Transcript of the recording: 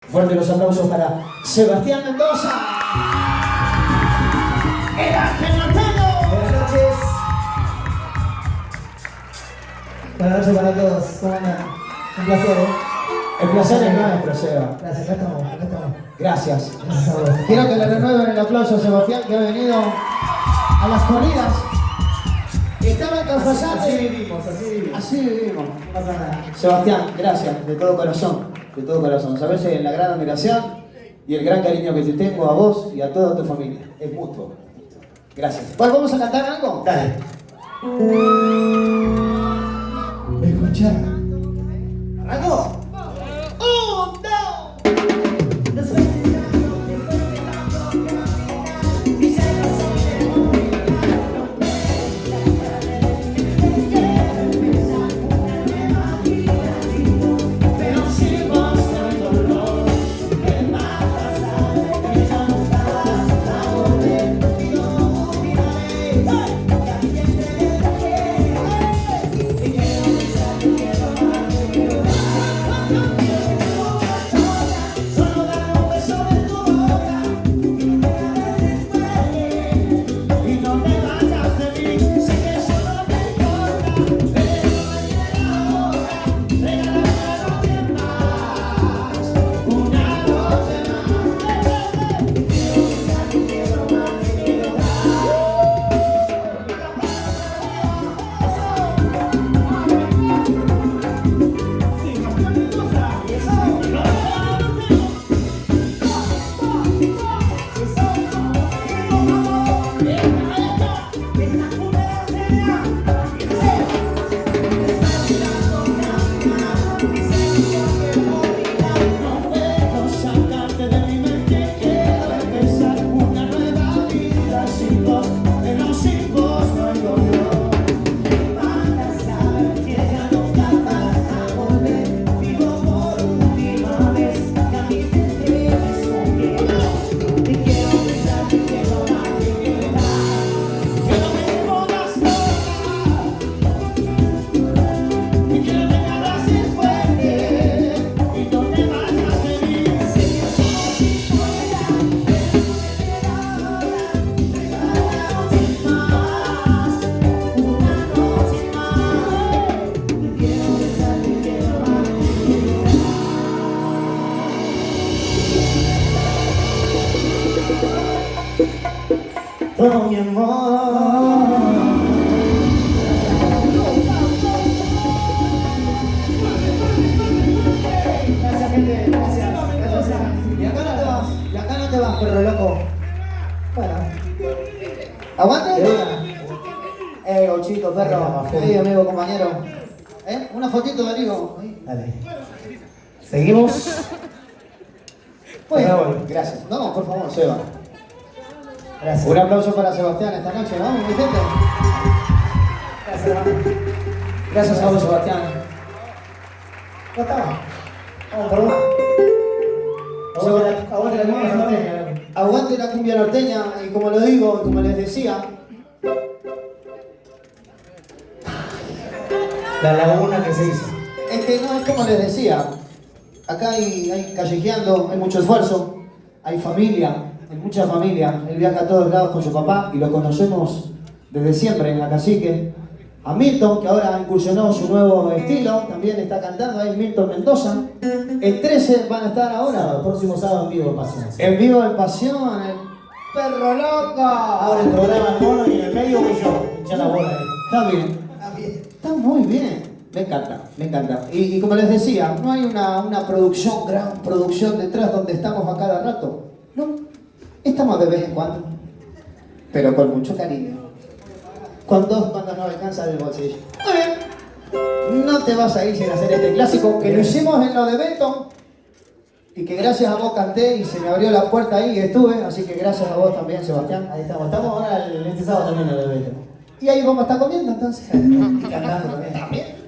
Fuerte los aplausos para Sebastián Mendoza. El Ángel Norteño. Buenas noches. Buenas noches para todos. ¿Cómo andan? Un placer, ¿eh? El placer es nuestro, Seba. Gracias, acá estamos, acá estamos. Gracias. Gracias a vos. Quiero que le renueven el aplauso a Sebastián, que ha venido a las corridas. Estaba en Cafayate. Así vivimos, así vivimos. Así vivimos. No pasa nada. Sebastián, gracias, de todo corazón, de todo corazón. Sabes la gran admiración y el gran cariño que te tengo a vos y a toda tu familia. Es mutuo. Gracias. Pues vamos a cantar algo. Dale. Escucha. ¡Arrancó! ¡Un, dos! Oh, mi amor. Gracias, gente. Gracias. Gracias. Y acá no te vas, y acá no te vas, perro loco. Bueno, ¿Aguante? de una. Gauchito, perro. Ahí, amigo, compañero. Una fotito de amigo. Dale. Seguimos. Bueno, voy. gracias. No, por favor, Seba. Gracias. Un aplauso para Sebastián esta noche, vamos, mi gente. Gracias, hermano. Gracias a vos, Sebastián. Ya está. Vamos por una. Aguante la cumbia norteña. Aguante la cumbia norteña, y como lo digo, como les decía, La laguna que se hizo. es que no es como les decía. Acá hay callejeando, hay mucho esfuerzo, hay familia, hay mucha familia. Él viaja a todos lados con su papá y lo conocemos desde siempre en la cacique. A Milton, que ahora incursionó su nuevo estilo, también está cantando ahí Milton Mendoza. El 13 van a estar ahora. Sábado, próximo sábado en vivo, Pasión. En vivo en Pasión, el perro loco. Ahora el programa el mono y en el medio voy yo. Echa la bola ahí. Está bien. Está bien. Está muy bien. Me encanta, me encanta. Y como les decía, no hay una producción, gran producción detrás donde estamos a cada rato. No, estamos de vez en cuando, pero con mucho cariño. Cuando nos alcanza el bolsillo. Muy bien. No te vas a ir sin hacer este clásico que lo hicimos en lo de Beto y que gracias a vos canté y se me abrió la puerta ahí y estuve, así que gracias a vos también, Sebastián. Ahí estamos. Estamos ahora este sábado también en el evento. Y ahí vamos a estar comiendo entonces. Y cantando también. También.